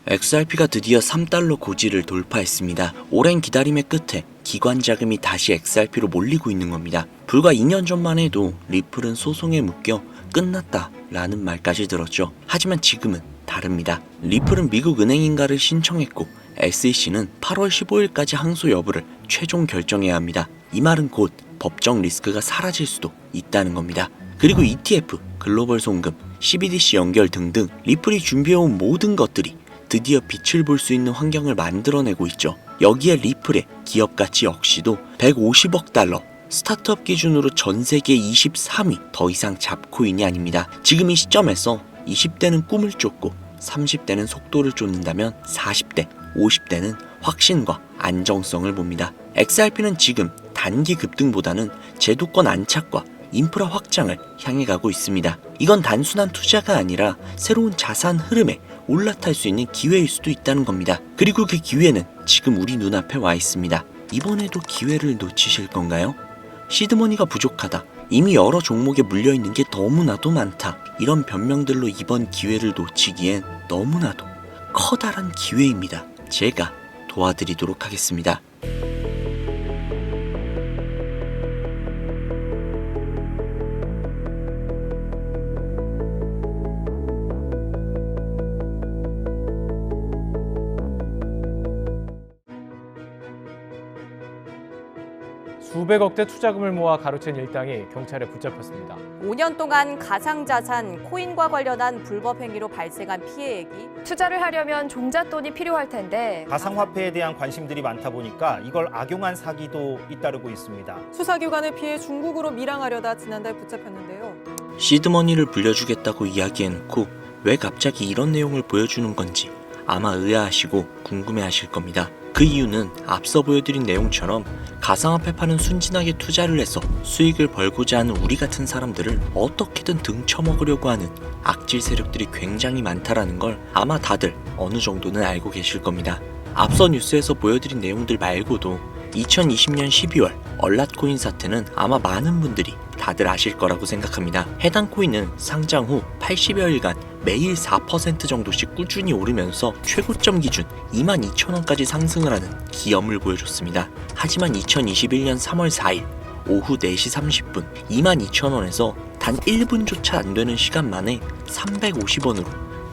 XRP가 드디어 3달러 고지를 돌파했습니다. 오랜 기다림의 끝에 기관 자금이 다시 XRP로 몰리고 있는 겁니다. 불과 2년 전만 해도 리플은 소송에 묶여 끝났다 라는 말까지 들었죠. 하지만 지금은 다릅니다. 리플은 미국 은행인가를 신청했고 SEC는 8월 15일까지 항소 여부를 최종 결정해야 합니다. 이 말은 곧 법적 리스크가 사라질 수도 있다는 겁니다. 그리고 ETF, 글로벌 송금, CBDC 연결 등등 리플이 준비해온 모든 것들이 드디어 빛을 볼 수 있는 환경을 만들어내고 있죠. 여기에 리플의 기업 가치 역시도 150억 달러, 스타트업 기준으로 전 세계 23위, 더 이상 잡코인이 아닙니다. 지금 이 시점에서 20대는 꿈을 쫓고 30대는 속도를 쫓는다면 40대, 50대는 확신과 안정성을 봅니다. XRP는 지금 단기 급등보다는 제도권 안착과 인프라 확장을 향해 가고 있습니다. 이건 단순한 투자가 아니라 새로운 자산 흐름에 올라탈 수 있는 기회일 수도 있다는 겁니다. 그리고 그 기회는 지금 우리 눈앞에 와 있습니다. 이번에도 기회를 놓치실 건가요? 시드머니가 부족하다. 이미 여러 종목에 물려있는 게 너무나도 많다. 이런 변명들로 이번 기회를 놓치기엔 너무나도 커다란 기회입니다. 제가 도와드리도록 하겠습니다. 수백억대 투자금을 모아 가로챈 일당이 경찰에 붙잡혔습니다. 5년 동안 가상자산, 코인과 관련한 불법 행위로 발생한 피해액이 투자를 하려면 종잣돈이 필요할 텐데 가상화폐에 대한 관심들이 많다 보니까 이걸 악용한 사기도 잇따르고 있습니다. 수사기관의 피해 중국으로 밀항하려다 지난달 붙잡혔는데요. 시드머니를 불려주겠다고 이야기해놓고 왜 갑자기 이런 내용을 보여주는 건지 아마 의아하시고 궁금해하실 겁니다. 그 이유는 앞서 보여드린 내용처럼 가상화폐 파는 순진하게 투자를 해서 수익을 벌고자 하는 우리 같은 사람들을 어떻게든 등쳐먹으려고 하는 악질 세력들이 굉장히 많다라는 걸 아마 다들 어느 정도는 알고 계실 겁니다. 앞서 뉴스에서 보여드린 내용들 말고도 2020년 12월 얼랏코인 사태는 아마 많은 분들이 다들 아실 거라고 생각합니다. 해당 코인은 상장 후 80여일간 매일 4% 정도씩 꾸준히 오르면서 최고점 기준 22,000원까지 상승을 하는 기염을 보여줬습니다. 하지만 2021년 3월 4일 오후 4시 30분 22,000원에서 단 1분조차 안 되는 시간 만에 350원으로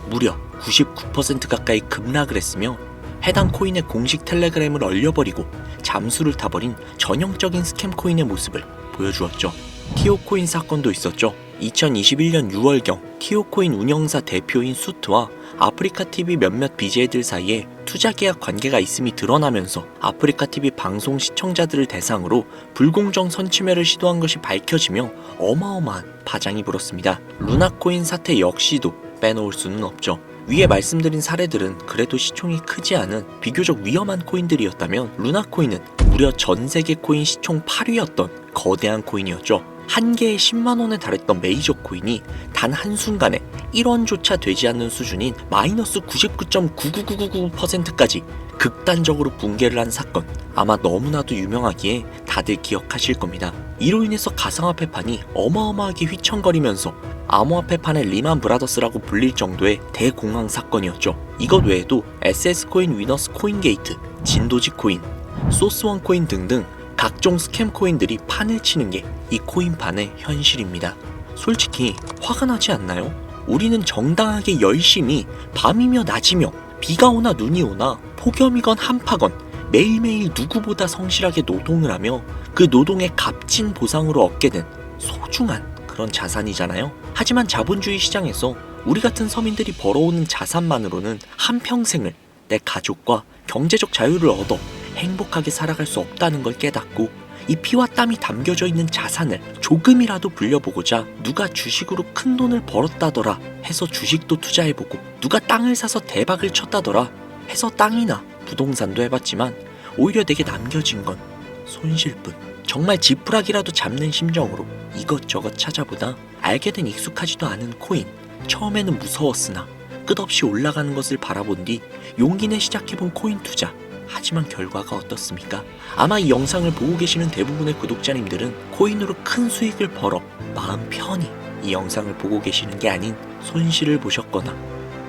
무려 99% 가까이 급락을 했으며 해당 코인의 공식 텔레그램을 얼려버리고 잠수를 타버린 전형적인 스캠 코인의 모습을 보여주었죠. 티오코인 사건도 있었죠. 2021년 6월경 티오코인 운영사 대표인 수트와 아프리카TV 몇몇 BJ들 사이에 투자 계약 관계가 있음이 드러나면서 아프리카TV 방송 시청자들을 대상으로 불공정 선취매를 시도한 것이 밝혀지며 어마어마한 파장이 불었습니다. 루나코인 사태 역시도 빼놓을 수는 없죠. 위에 말씀드린 사례들은 그래도 시총이 크지 않은 비교적 위험한 코인들이었다면 루나코인은 무려 전 세계 코인 시총 8위였던 거대한 코인이었죠. 한 개에 10만원에 달했던 메이저 코인이 단 한순간에 1원조차 되지 않는 수준인 마이너스 99.99999%까지 극단적으로 붕괴를 한 사건, 아마 너무나도 유명하기에 다들 기억하실 겁니다. 이로 인해서 가상화폐판이 어마어마하게 휘청거리면서 암호화폐판의 리만 브라더스라고 불릴 정도의 대공황 사건이었죠. 이것 외에도 SS코인, 위너스 코인게이트, 진도지 코인, 소스원 코인 등등 각종 스캠 코인들이 판을 치는 게 이 코인판의 현실입니다. 솔직히 화가 나지 않나요? 우리는 정당하게 열심히 밤이며 낮이며 비가 오나 눈이 오나 폭염이건 한파건 매일매일 누구보다 성실하게 노동을 하며 그 노동의 값진 보상으로 얻게 된 소중한 그런 자산이잖아요. 하지만 자본주의 시장에서 우리 같은 서민들이 벌어오는 자산만으로는 한평생을 내 가족과 경제적 자유를 얻어 행복하게 살아갈 수 없다는 걸 깨닫고 이 피와 땀이 담겨져 있는 자산을 조금이라도 불려보고자 누가 주식으로 큰 돈을 벌었다더라 해서 주식도 투자해보고 누가 땅을 사서 대박을 쳤다더라 해서 땅이나 부동산도 해봤지만 오히려 내게 남겨진 건 손실뿐. 정말 지푸라기라도 잡는 심정으로 이것저것 찾아보다 알게 된 익숙하지도 않은 코인. 처음에는 무서웠으나 끝없이 올라가는 것을 바라본 뒤 용기 내 시작해본 코인 투자. 하지만 결과가 어떻습니까? 아마 이 영상을 보고 계시는 대부분의 구독자님들은 코인으로 큰 수익을 벌어 마음 편히 이 영상을 보고 계시는 게 아닌 손실을 보셨거나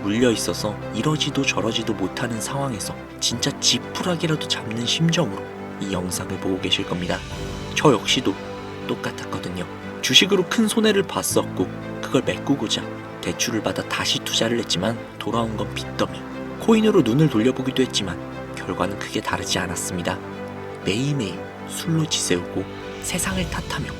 물려 있어서 이러지도 저러지도 못하는 상황에서 진짜 지푸라기라도 잡는 심정으로 이 영상을 보고 계실 겁니다. 저 역시도 똑같았거든요. 주식으로 큰 손해를 봤었고 그걸 메꾸고자 대출을 받아 다시 투자를 했지만 돌아온 건 빚더미. 코인으로 눈을 돌려보기도 했지만 결과는 크게 다르지 않았습니다. 매일매일 술로 지새우고 세상을 탓하며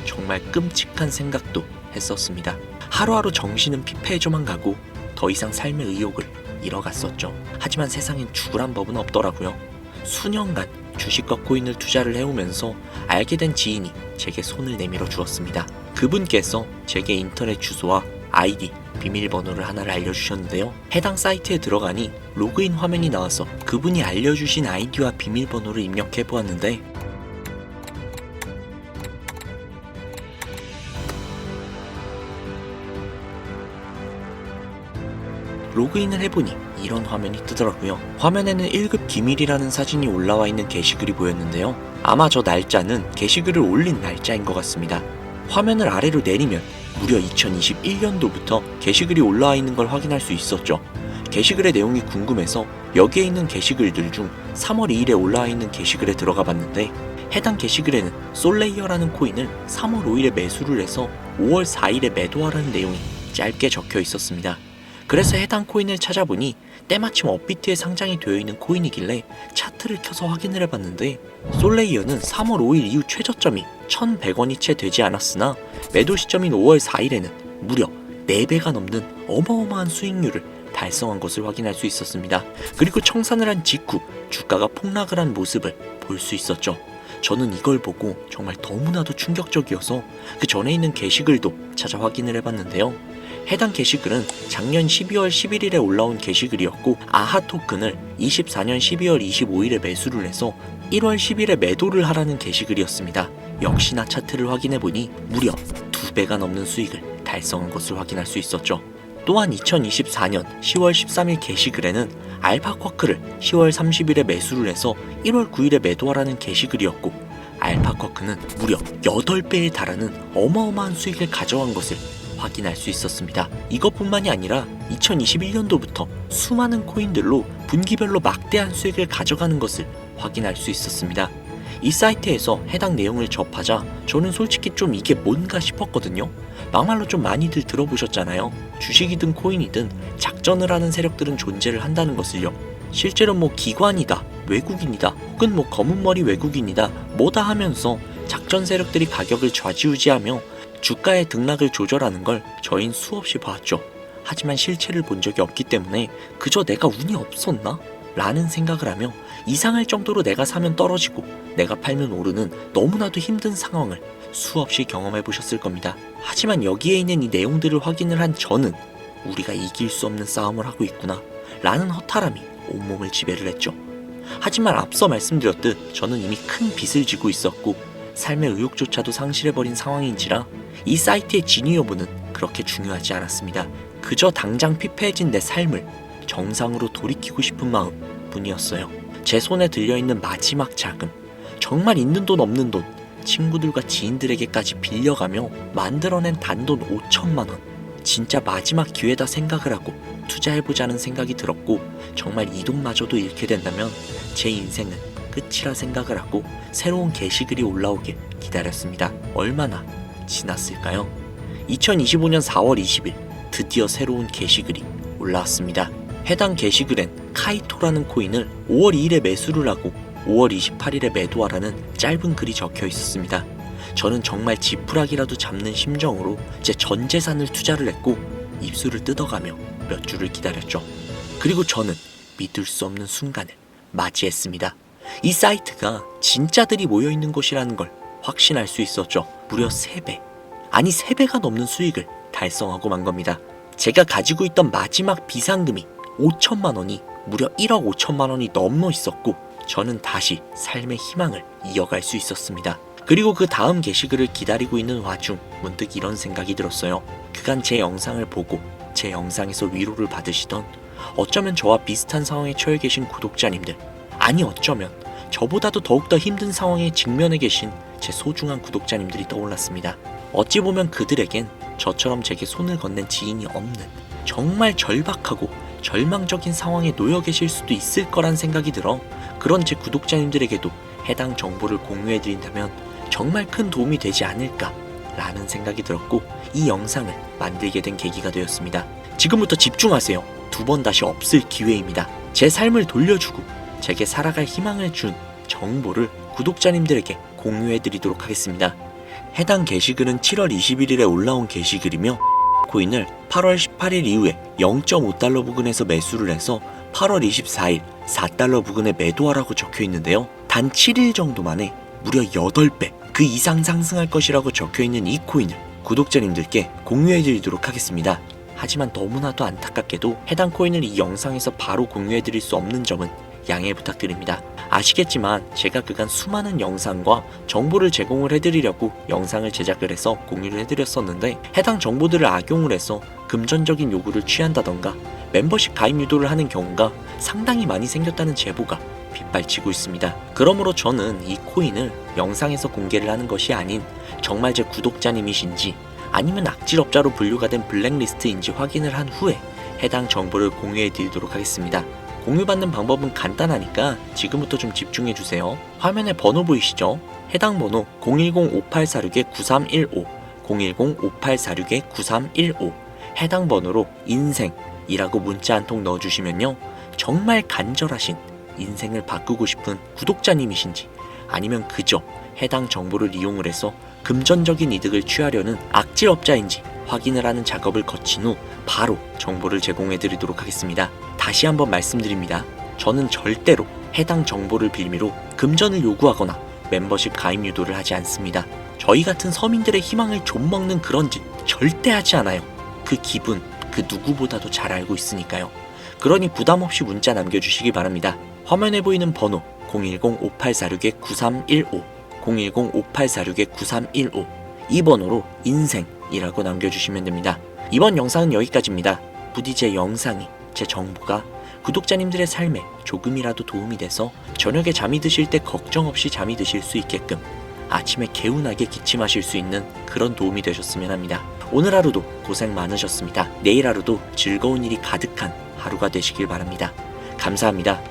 정말 끔찍한 생각도 했었습니다. 하루하루 정신은 피폐해져만 가고 더 이상 삶의 의욕을 잃어갔었죠. 하지만 세상엔 죽으란 법은 없더라고요. 수년간 주식과 코인을 투자를 해오면서 알게 된 지인이 제게 손을 내밀어 주었습니다. 그분께서 제게 인터넷 주소와 아이디, 비밀번호를 하나를 알려주셨는데요. 해당 사이트에 들어가니 로그인 화면이 나와서 그분이 알려주신 아이디와 비밀번호를 입력해 보았는데 로그인을 해보니 이런 화면이 뜨더라고요. 화면에는 1급 기밀이라는 사진이 올라와 있는 게시글이 보였는데요. 아마 저 날짜는 게시글을 올린 날짜인 것 같습니다. 화면을 아래로 내리면 무려 2021년도부터 게시글이 올라와 있는 걸 확인할 수 있었죠. 게시글의 내용이 궁금해서 여기에 있는 게시글들 중 3월 2일에 올라와 있는 게시글에 들어가 봤는데 해당 게시글에는 솔레이어라는 코인을 3월 5일에 매수를 해서 5월 4일에 매도하라는 내용이 짧게 적혀 있었습니다. 그래서 해당 코인을 찾아보니 때마침 업비트에 상장이 되어 있는 코인이길래 차트를 켜서 확인을 해봤는데 솔레이어는 3월 5일 이후 최저점이 1,100원이 채 되지 않았으나 매도 시점인 5월 4일에는 무려 4배가 넘는 어마어마한 수익률을 달성한 것을 확인할 수 있었습니다. 그리고 청산을 한 직후 주가가 폭락을 한 모습을 볼 수 있었죠. 저는 이걸 보고 정말 너무나도 충격적이어서 그 전에 있는 게시글도 찾아 확인을 해봤는데요. 해당 게시글은 작년 12월 11일에 올라온 게시글이었고 아하 토큰을 24년 12월 25일에 매수를 해서 1월 10일에 매도를 하라는 게시글이었습니다. 역시나 차트를 확인해보니 무려 2배가 넘는 수익을 달성한 것을 확인할 수 있었죠. 또한 2024년 10월 13일 게시글에는 알파쿼크를 10월 30일에 매수를 해서 1월 9일에 매도하라는 게시글이었고 알파쿼크는 무려 8배에 달하는 어마어마한 수익을 가져간 것을 확인할 수 있었습니다. 이것뿐만이 아니라 2021년도부터 수많은 코인들로 분기별로 막대한 수익을 가져가는 것을 확인할 수 있었습니다. 이 사이트에서 해당 내용을 접하자 저는 솔직히 좀 이게 뭔가 싶었거든요. 막말로 좀 많이들 들어보셨잖아요. 주식이든 코인이든 작전을 하는 세력들은 존재를 한다는 것을요. 실제로 뭐 기관이다, 외국인이다, 혹은 뭐 검은머리 외국인이다, 뭐다 하면서 작전 세력들이 가격을 좌지우지하며 주가의 등락을 조절하는 걸 저희는 수없이 봤죠. 하지만 실체를 본 적이 없기 때문에 그저 내가 운이 없었나? 라는 생각을 하며 이상할 정도로 내가 사면 떨어지고 내가 팔면 오르는 너무나도 힘든 상황을 수없이 경험해 보셨을 겁니다. 하지만 여기에 있는 이 내용들을 확인을 한 저는 우리가 이길 수 없는 싸움을 하고 있구나 라는 허탈함이 온몸을 지배를 했죠. 하지만 앞서 말씀드렸듯 저는 이미 큰 빚을 지고 있었고 삶의 의욕조차도 상실해버린 상황인지라 이 사이트의 진위 여부는 그렇게 중요하지 않았습니다. 그저 당장 피폐해진 내 삶을 정상으로 돌이키고 싶은 마음 뿐이었어요. 제 손에 들려있는 마지막 자금, 정말 있는 돈 없는 돈, 친구들과 지인들에게까지 빌려가며 만들어낸 단돈 5천만 원. 진짜 마지막 기회다 생각을 하고 투자해보자는 생각이 들었고 정말 이 돈마저도 잃게 된다면 제 인생은 끝이라 생각을 하고 새로운 게시글이 올라오길 기다렸습니다. 얼마나 지났을까요? 2025년 4월 20일 드디어 새로운 게시글이 올라왔습니다. 해당 게시글엔 카이토라는 코인을 5월 2일에 매수를 하고 5월 28일에 매도하라는 짧은 글이 적혀 있었습니다. 저는 정말 지푸라기라도 잡는 심정으로 제 전 재산을 투자를 했고 입술을 뜯어가며 몇 주를 기다렸죠. 그리고 저는 믿을 수 없는 순간을 맞이했습니다. 이 사이트가 진짜들이 모여있는 곳이라는 걸 확신할 수 있었죠. 무려 3배, 아니 3배가 넘는 수익을 달성하고 만 겁니다. 제가 가지고 있던 마지막 비상금이 5천만 원이 무려 1억 5천만 원이 넘어 있었고 저는 다시 삶의 희망을 이어갈 수 있었습니다. 그리고 그 다음 게시글을 기다리고 있는 와중 문득 이런 생각이 들었어요. 그간 제 영상을 보고 제 영상에서 위로를 받으시던 어쩌면 저와 비슷한 상황에 처해 계신 구독자님들, 아니 어쩌면 저보다도 더욱더 힘든 상황에 직면해 계신 제 소중한 구독자님들이 떠올랐습니다. 어찌 보면 그들에겐 저처럼 제게 손을 건넨 지인이 없는 정말 절박하고 절망적인 상황에 놓여 계실 수도 있을 거란 생각이 들어 그런 제 구독자님들에게도 해당 정보를 공유해드린다면 정말 큰 도움이 되지 않을까 라는 생각이 들었고 이 영상을 만들게 된 계기가 되었습니다. 지금부터 집중하세요. 두 번 다시 없을 기회입니다. 제 삶을 돌려주고 제게 살아갈 희망을 준 정보를 구독자님들에게 공유해드리도록 하겠습니다. 해당 게시글은 7월 21일에 올라온 게시글이며 코인을 8월 18일 이후에 0.5달러 부근에서 매수를 해서 8월 24일 4달러 부근에 매도하라고 적혀 있는데요. 단 7일 정도 만에 무려 8배 그 이상 상승할 것이라고 적혀 있는 이 코인을 구독자님들께 공유해드리도록 하겠습니다. 하지만 너무나도 안타깝게도 해당 코인을 이 영상에서 바로 공유해드릴 수 없는 점은 양해 부탁드립니다. 아시겠지만 제가 그간 수많은 영상과 정보를 제공을 해드리려고 영상을 제작을 해서 공유를 해드렸었는데 해당 정보들을 악용을 해서 금전적인 요구를 취한다던가 멤버십 가입 유도를 하는 경우가 상당히 많이 생겼다는 제보가 빗발치고 있습니다. 그러므로 저는 이 코인을 영상에서 공개를 하는 것이 아닌 정말 제 구독자님이신지 아니면 악질업자로 분류가 된 블랙리스트인지 확인을 한 후에 해당 정보를 공유해 드리도록 하겠습니다. 공유받는 방법은 간단하니까 지금부터 좀 집중해주세요. 화면에 번호 보이시죠? 해당 번호 010-5846-9315 010-5846-9315 해당 번호로 인생이라고 문자 한 통 넣어주시면요. 정말 간절하신 인생을 바꾸고 싶은 구독자님이신지 아니면 그저 해당 정보를 이용을 해서 금전적인 이득을 취하려는 악질업자인지 확인을 하는 작업을 거친 후 바로 정보를 제공해 드리도록 하겠습니다. 다시 한번 말씀드립니다. 저는 절대로 해당 정보를 빌미로 금전을 요구하거나 멤버십 가입 유도를 하지 않습니다. 저희 같은 서민들의 희망을 좀먹는 그런 짓 절대 하지 않아요. 그 기분 그 누구보다도 잘 알고 있으니까요. 그러니 부담없이 문자 남겨주시기 바랍니다. 화면에 보이는 번호 010-5846-9315 010-5846-9315 이 번호로 인생이라고 남겨주시면 됩니다. 이번 영상은 여기까지입니다. 부디 제 영상이 제 정보가 구독자님들의 삶에 조금이라도 도움이 돼서 저녁에 잠이 드실 때 걱정 없이 잠이 드실 수 있게끔 아침에 개운하게 기침하실 수 있는 그런 도움이 되셨으면 합니다. 오늘 하루도 고생 많으셨습니다. 내일 하루도 즐거운 일이 가득한 하루가 되시길 바랍니다. 감사합니다.